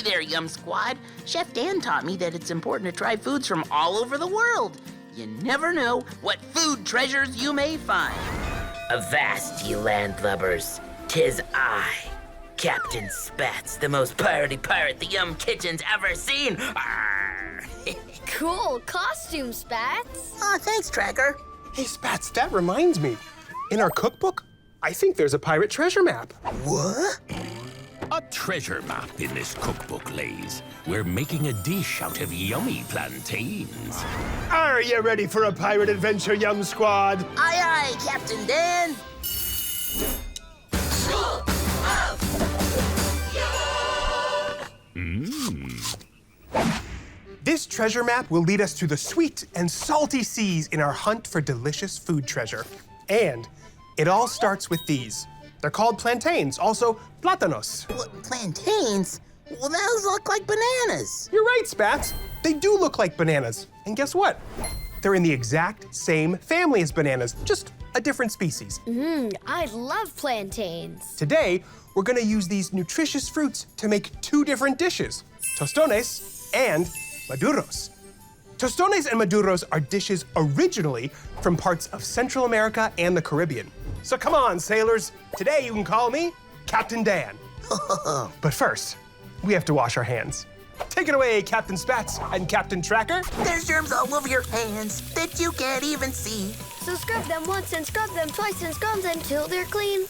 Hey there, Yum Squad. Chef Dan taught me that it's important to try foods from all over the world. You never know what food treasures you may find. Avast, ye landlubbers. 'Tis I, Captain Spats, the most piratey pirate the Yum Kitchen's ever seen. Arr. Cool costume, Spats. Aw, thanks, Tracker. Hey, Spats, that reminds me. In our cookbook, I think there's a pirate treasure map. What? A treasure map in this cookbook, Lays. We're making a dish out of yummy plantains. Are you ready for a pirate adventure, Yum Squad? Aye, aye, Captain Dan. This treasure map will lead us to the sweet and salty seas in our hunt for delicious food treasure. And it all starts with these. They're called plantains, also Plantains. Plantains? Well, those look like bananas. You're right, Spats. They do look like bananas. And guess what? They're in the exact same family as bananas, just a different species. I love plantains. Today, we're gonna use these nutritious fruits to make two different dishes, tostones and Maduros. Tostones and Maduros are dishes originally from parts of Central America and the Caribbean. So come on, sailors. Today you can call me Captain Dan. But first, we have to wash our hands. Take it away, Captain Spats and Captain Tracker. There's germs all over your hands that you can't even see. So scrub them once and scrub them twice and scrub them till they're clean.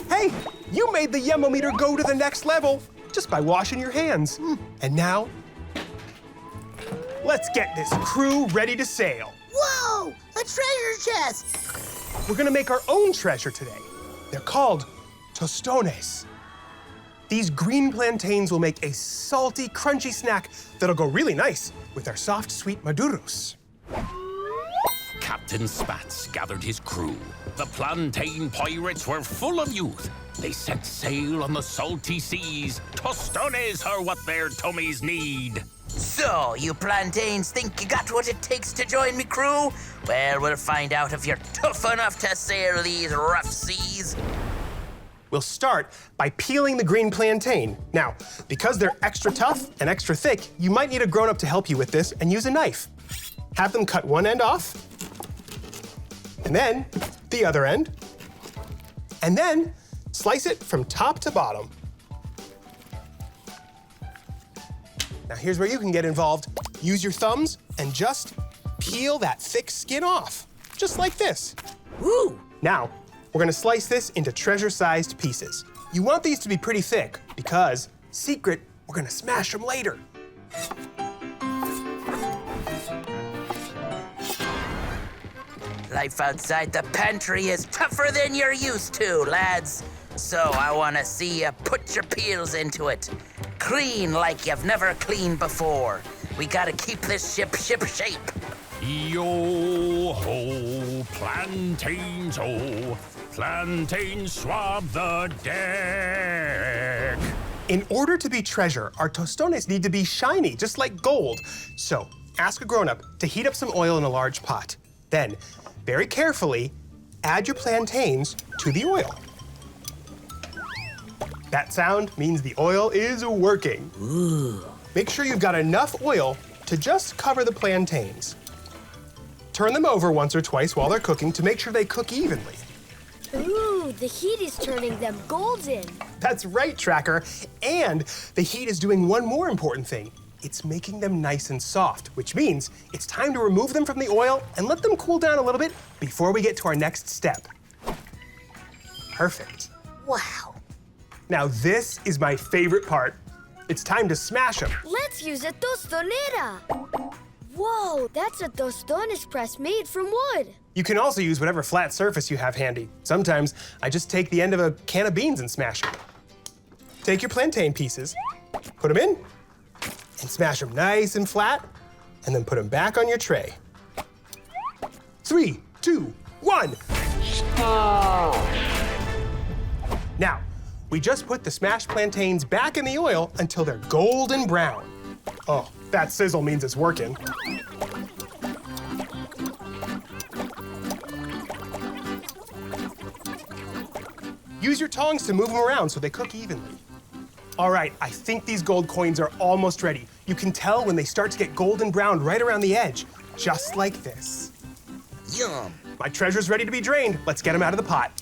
Hey, you made the Yumometer go to the next level just by washing your hands. And now, let's get this crew ready to sail. Whoa, a treasure chest. We're gonna make our own treasure today. They're called tostones. These green plantains will make a salty, crunchy snack that'll go really nice with our soft, sweet Maduros. Captain Spats gathered his crew. The plantain pirates were full of youth. They set sail on the salty seas. Tostones are what their tummies need. So, you plantains think you got what it takes to join me crew? Well, we'll find out if you're tough enough to sail these rough seas. We'll start by peeling the green plantain. Now, because they're extra tough and extra thick, you might need a grown-up to help you with this and use a knife. Have them cut one end off, and then the other end, and then slice it from top to bottom. Now here's where you can get involved. Use your thumbs and just peel that thick skin off, just like this. Woo! Now, we're gonna slice this into treasure-sized pieces. You want these to be pretty thick because, secret, we're gonna smash them later. Life outside the pantry is tougher than you're used to, lads. So I wanna see you put your peels into it. Clean like you've never cleaned before. We gotta keep this ship shape. Yo-ho, plantains, oh, plantains swab the deck. In order to be treasure, our tostones need to be shiny, just like gold. So ask a grown-up to heat up some oil in a large pot. Then, very carefully, add your plantains to the oil. That sound means the oil is working. Ooh. Make sure you've got enough oil to just cover the plantains. Turn them over once or twice while they're cooking to make sure they cook evenly. Ooh, the heat is turning them golden. That's right, Tracker. And the heat is doing one more important thing. It's making them nice and soft, which means it's time to remove them from the oil and let them cool down a little bit before we get to our next step. Perfect. Wow. Now this is my favorite part. It's time to smash them. Let's use a tostonera. Whoa, that's a tostones press made from wood. You can also use whatever flat surface you have handy. Sometimes I just take the end of a can of beans and smash it. Take your plantain pieces, put them in, and smash them nice and flat, and then put them back on your tray. 3, 2, 1. Now, we just put the smashed plantains back in the oil until they're golden brown. Oh, that sizzle means it's working. Use your tongs to move them around so they cook evenly. All right, I think these gold coins are almost ready. You can tell when they start to get golden brown right around the edge, just like this. Yum. My treasure's ready to be drained. Let's get them out of the pot.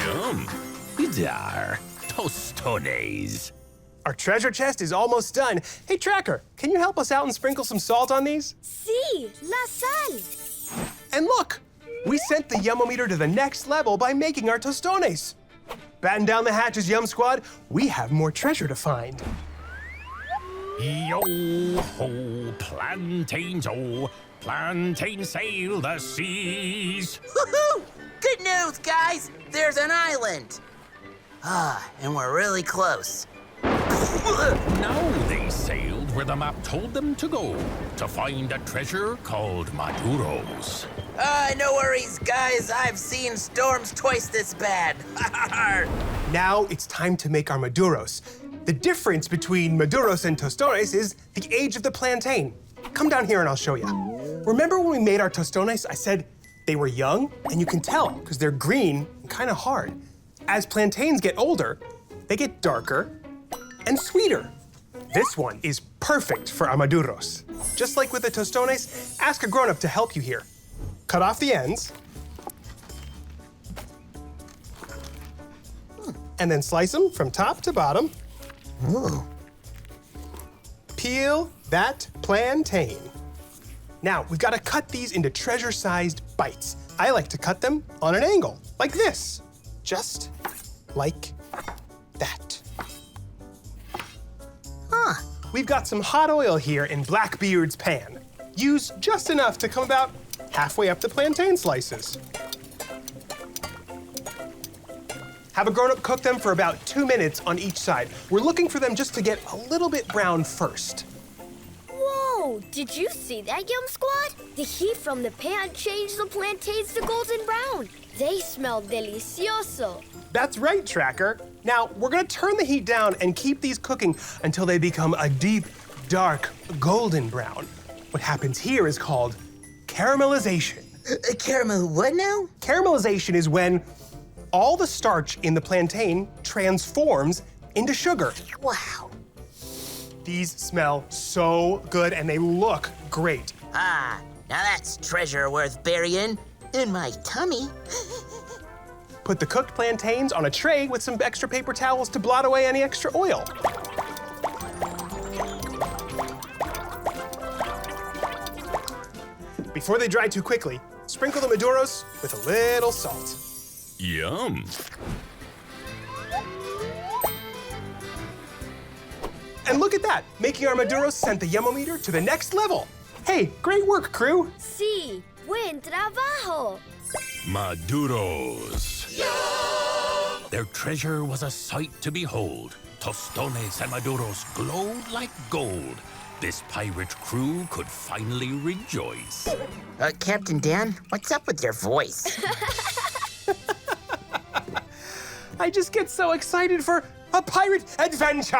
Yum. There, tostones. Our treasure chest is almost done. Hey, Tracker, can you help us out and sprinkle some salt on these? Sí, la sal. And look, we sent the Yumometer to the next level by making our tostones. Batten down the hatches, Yum Squad. We have more treasure to find. Yo-ho, plantains, oh, plantains sail the seas. Woohoo! Good news, guys! There's an island. And we're really close. Now they sailed where the map told them to go, to find a treasure called Maduros. No worries, guys. I've seen storms twice this bad. Now it's time to make our Maduros. The difference between Maduros and tostones is the age of the plantain. Come down here and I'll show you. Remember when we made our tostones, I said they were young? And you can tell because they're green and kind of hard. As plantains get older, they get darker and sweeter. This one is perfect for our Maduros. Just like with the tostones, ask a grown-up to help you here. Cut off the ends. And then slice them from top to bottom. Ooh. Peel that plantain. Now, we've got to cut these into treasure-sized bites. I like to cut them on an angle, like this. Just like that. We've got some hot oil here in Blackbeard's pan. Use just enough to come about halfway up the plantain slices. Have a grown-up cook them for about 2 minutes on each side. We're looking for them just to get a little bit brown first. Whoa, did you see that, Yum Squad? The heat from the pan changed the plantains to golden brown. They smell delicioso. That's right, Tracker. Now, we're gonna turn the heat down and keep these cooking until they become a deep, dark, golden brown. What happens here is called caramelization. Caramel, what now? Caramelization is when all the starch in the plantain transforms into sugar. Wow. These smell so good and they look great. Now that's treasure worth burying in my tummy. Put the cooked plantains on a tray with some extra paper towels to blot away any extra oil. Before they dry too quickly, sprinkle the Maduros with a little salt. Yum. And look at that! Making our Maduros sent the Yumometer to the next level. Hey, great work, crew! Sí, buen trabajo. Maduros. Their treasure was a sight to behold. Tostones and Maduros glowed like gold. This pirate crew could finally rejoice. Captain Dan, what's up with your voice? I just get so excited for a pirate adventure!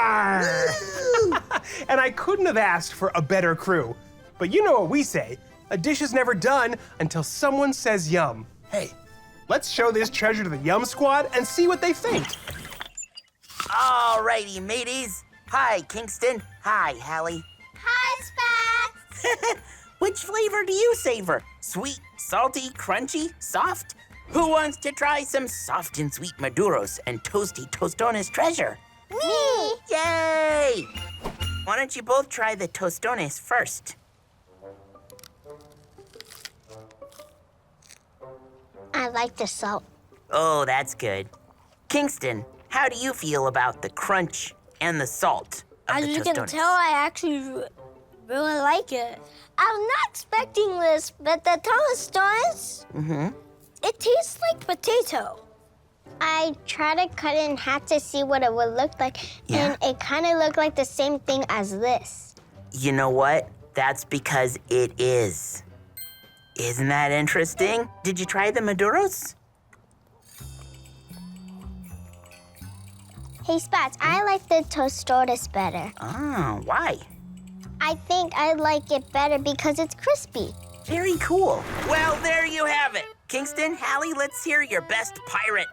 And I couldn't have asked for a better crew. But you know what we say, a dish is never done until someone says yum. Hey, let's show this treasure to the Yum Squad and see what they think. Alrighty, mateys. Hi, Kingston. Hi, Hallie. Hi, Spats. Which flavor do you savor? Sweet, salty, crunchy, soft? Who wants to try some soft and sweet Maduros and toasty tostones treasure? Me. Yay! Why don't you both try the tostones first? I like the salt. Oh, that's good. Kingston, how do you feel about the crunch and the salt of As the you tostones? can tell, I actually really like it. I was not expecting this, but the tostones, it tastes like potato. I tried to cut it in half to see what it would look like, Yeah. and it kind of looked like the same thing as this. You know what? That's because it is. Isn't that interesting? Did you try the Maduros? Hey, Spats, I like the tostones better. Oh, why? I think I like it better because it's crispy. Very cool. Well, there you have it. Kingston, Hallie, let's hear your best pirate.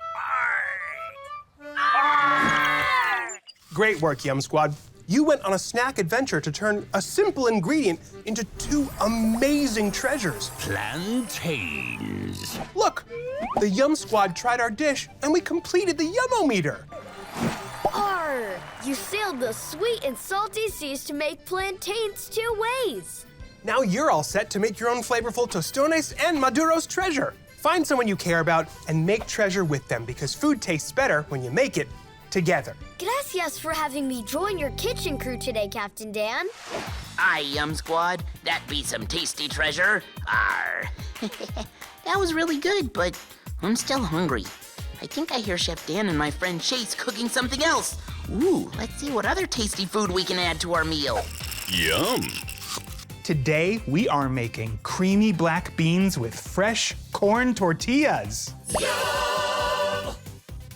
Arr! Arr! Great work, Yum Squad. You went on a snack adventure to turn a simple ingredient into 2 amazing treasures. Plantains. Look, the Yum Squad tried our dish and we completed the Yum-O-meter. Arr! You sailed the sweet and salty seas to make plantains 2 ways. Now you're all set to make your own flavorful tostones and Maduros treasure. Find someone you care about and make treasure with them because food tastes better when you make it together. Gracias for having me join your kitchen crew today, Captain Dan. Aye, Yum Squad. That be some tasty treasure. Arr. That was really good, but I'm still hungry. I think I hear Chef Dan and my friend Chase cooking something else. Ooh, let's see what other tasty food we can add to our meal. Yum. Today, we are making creamy black beans with fresh corn tortillas. Yum!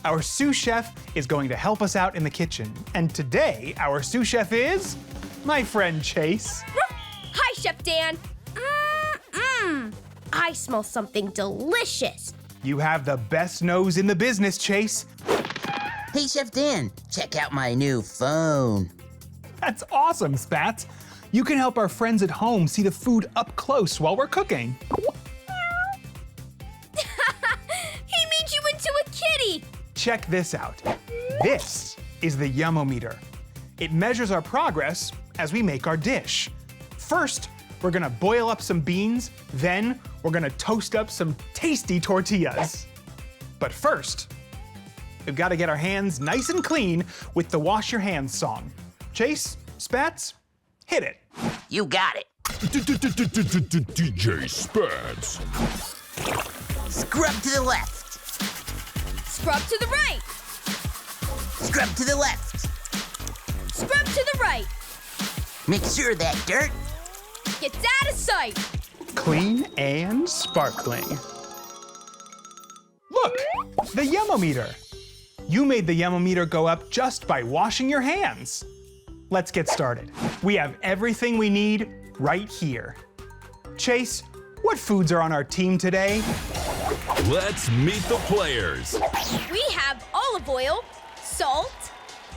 Our sous chef is going to help us out in the kitchen. And today, our sous chef is my friend Chase. Hi, Chef Dan. I smell something delicious. You have the best nose in the business, Chase. Hey, Chef Dan, check out my new phone. That's awesome, Spats. You can help our friends at home see the food up close while we're cooking. He made you into a kitty. Check this out. This is the Yum-O-meter. It measures our progress as we make our dish. First, we're gonna boil up some beans, then we're gonna toast up some tasty tortillas. But first, we've gotta get our hands nice and clean with the Wash Your Hands song. Chase, Spats, hit it. You got it. DJ Spats. Scrub to the left. Scrub to the right. Scrub to the left. Scrub to the right. Make sure that dirt Gets out of sight. Clean and sparkling. Look, the Yum-O-meter. You made the Yum-O-meter go up just by washing your hands. Let's get started. We have everything we need right here. Chase, what foods are on our team today? Let's meet the players. We have olive oil, salt,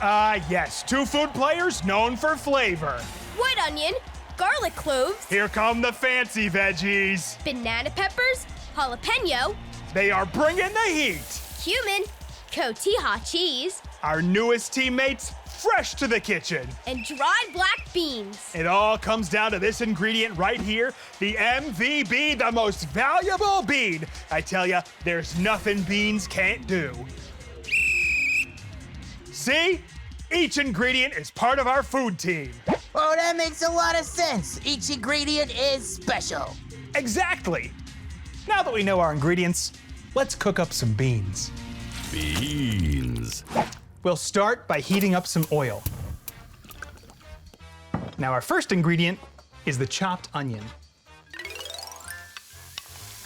Yes, 2 food players known for flavor. white onion, garlic cloves, Here come the fancy veggies. banana peppers, jalapeno, They are bringing the heat. cumin, cotija cheese, Our newest teammates, fresh to the kitchen. and dried black beans. It all comes down to this ingredient right here, the MVB, the most valuable bean. I tell ya, there's nothing beans can't do. See? Each ingredient is part of our food team. Oh, that makes a lot of sense. Each ingredient is special. Exactly. Now that we know our ingredients, let's cook up some beans. Beans. We'll start by heating up some oil. Now our first ingredient is the chopped onion.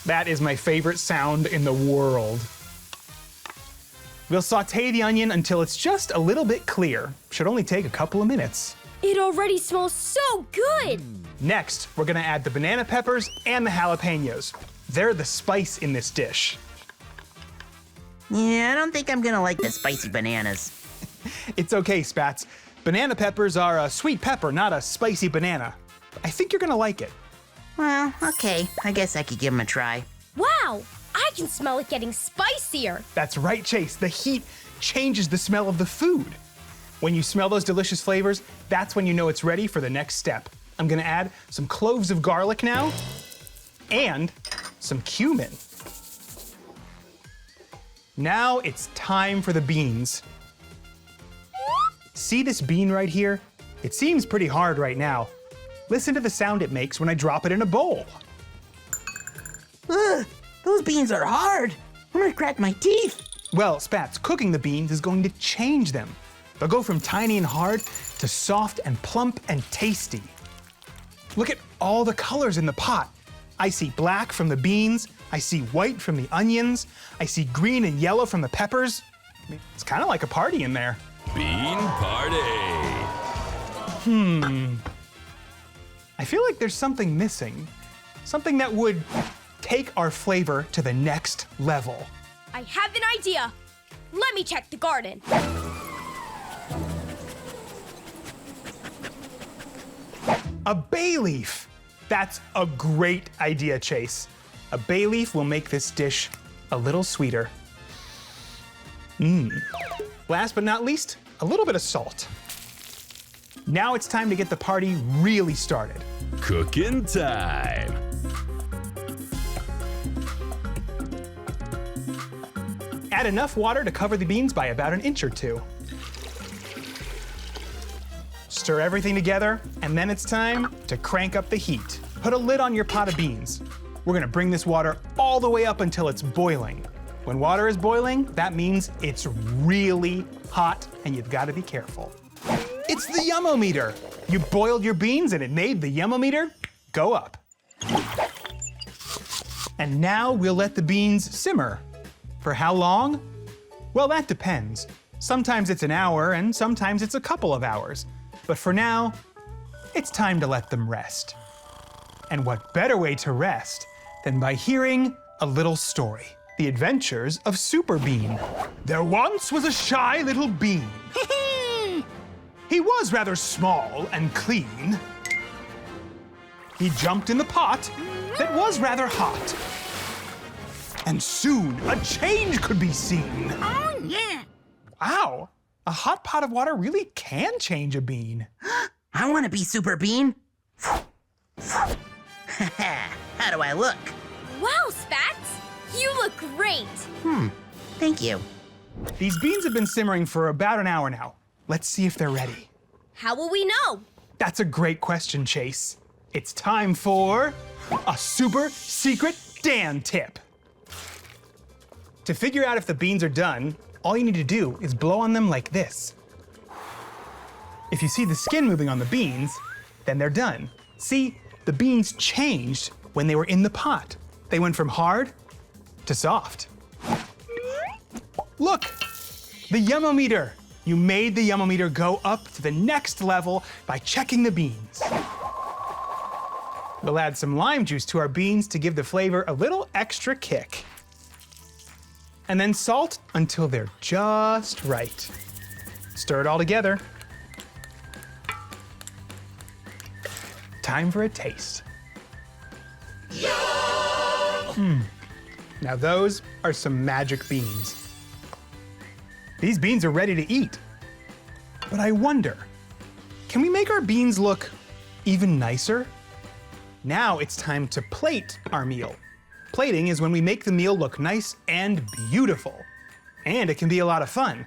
That is my favorite sound in the world. We'll saute the onion until it's just a little bit clear. Should only take a couple of minutes. It already smells so good. Next, we're gonna add the banana peppers and the jalapenos. They're the spice in this dish. Yeah, I don't think I'm gonna like the spicy bananas. It's okay, Spats. Banana peppers are a sweet pepper, not a spicy banana. I think you're gonna like it. Well, okay. I guess I could give them a try. Wow, I can smell it getting spicier. That's right, Chase. The heat changes the smell of the food. When you smell those delicious flavors, that's when you know it's ready for the next step. I'm gonna add some cloves of garlic now and some cumin. Now it's time for the beans. See this bean right here? It seems pretty hard right now. Listen to the sound it makes when I drop it in a bowl. Ugh, those beans are hard. I'm gonna crack my teeth. Well, Spats, cooking the beans is going to change them. They'll go from tiny and hard to soft and plump and tasty. Look at all the colors in the pot. I see black from the beans, I see white from the onions, I see green and yellow from the peppers. I mean, it's kind of like a party in there. Bean party. I feel like there's something missing. Something that would take our flavor to the next level. I have an idea. Let me check the garden. A bay leaf. That's a great idea, Chase. A bay leaf will make this dish a little sweeter. Last but not least, a little bit of salt. Now it's time to get the party really started. Cooking time. Add enough water to cover the beans by about an inch or two. Stir everything together, and then it's time to crank up the heat. Put a lid on your pot of beans. We're gonna bring this water all the way up until it's boiling. When water is boiling, that means it's really hot, and you've gotta be careful. It's the Yum-O-Meter. You boiled your beans and it made the Yum-O-Meter go up. And now we'll let the beans simmer. For how long? Well, that depends. Sometimes it's an hour and sometimes it's a couple of hours. But for now, it's time to let them rest. And what better way to rest than by hearing a little story. The Adventures of Super Bean. There once was a shy little bean. He was rather small and clean. He jumped in the pot that was rather hot. And soon a change could be seen. Oh, yeah. Wow, a hot pot of water really can change a bean. I want to be Super Bean. How do I look? Wow, Spats! You look great! Thank you. These beans have been simmering for about an hour now. Let's see if they're ready. How will we know? That's a great question, Chase. It's time for a super secret Dan tip. To figure out if the beans are done, all you need to do is blow on them like this. If you see the skin moving on the beans, then they're done. See, the beans changed when they were in the pot. They went from hard to soft. Look, the Yum-O-Meter. You made the Yum-O-Meter go up to the next level by checking the beans. We'll add some lime juice to our beans to give the flavor a little extra kick. And then salt until they're just right. Stir it all together. Time for a taste. Now those are some magic beans. These beans are ready to eat. But I wonder, can we make our beans look even nicer? Now it's time to plate our meal. Plating is when we make the meal look nice and beautiful. And it can be a lot of fun.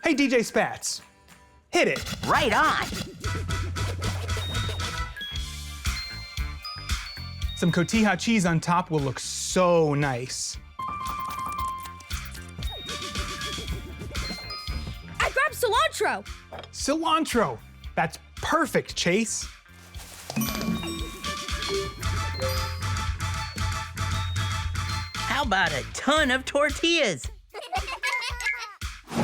Hey, DJ Spats, hit it. Right on. Some cotija cheese on top will look so nice. I grabbed cilantro! Cilantro, that's perfect, Chase. How about a ton of tortillas?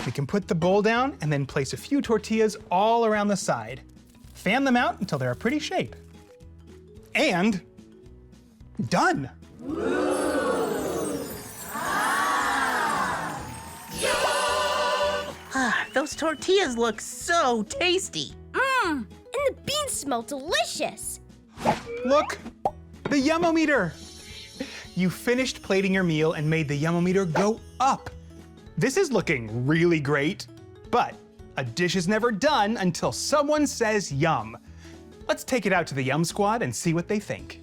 We can put the bowl down and then place a few tortillas all around the side. Fan them out until they're a pretty shape. And done. Those tortillas look so tasty. And the beans smell delicious. Look, the Yum-O-Meter. You finished plating your meal and made the Yum-O-Meter go up. This is looking really great, but a dish is never done until someone says yum. Let's take it out to the Yum Squad and see what they think.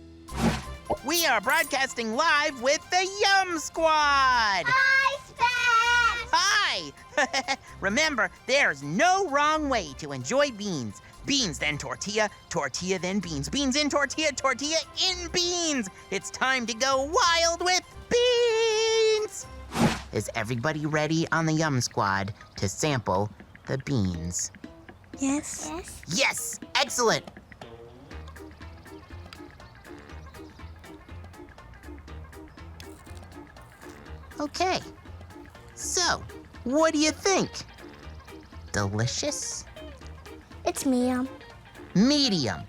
We are broadcasting live with the Yum Squad. Hi, Spats! Hi! Remember, there's no wrong way to enjoy beans. Beans then tortilla, tortilla then beans. Beans in tortilla, tortilla in beans. It's time to go wild with beans. Is everybody ready on the Yum Squad to sample the beans? Yes. Yes, excellent. Okay, so what do you think? Delicious? It's medium. Medium.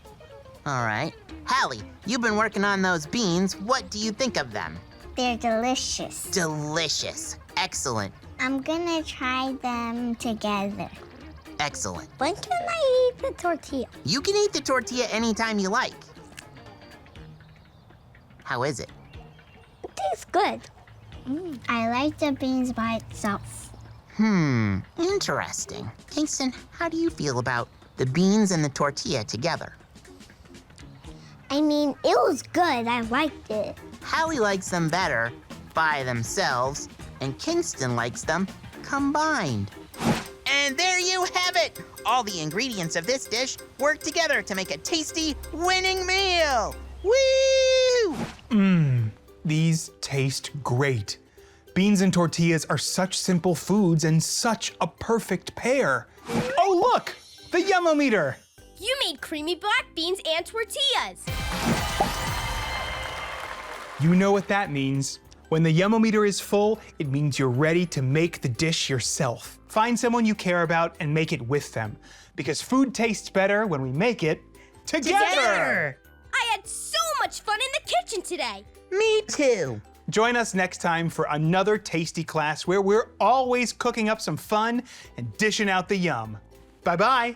All right. Hallie, you've been working on those beans. What do you think of them? They're delicious. Delicious. Excellent. I'm gonna try them together. Excellent. When can I eat the tortilla? You can eat the tortilla anytime you like. How is it? It tastes good. I like the beans by itself. Interesting. Kingston, how do you feel about the beans and the tortilla together? I mean, it was good. I liked it. Hallie likes them better by themselves, and Kingston likes them combined. And there you have it! All the ingredients of this dish work together to make a tasty, winning meal! Woo! These taste great. Beans and tortillas are such simple foods and such a perfect pair. Oh, look! The Yum-O-Meter! You made creamy black beans and tortillas. You know what that means. When the Yum-O-Meter is full, it means you're ready to make the dish yourself. Find someone you care about and make it with them. Because food tastes better when we make it together! I had so much fun in the kitchen today. Me too. Join us next time for another tasty class where we're always cooking up some fun and dishing out the yum. Bye-bye.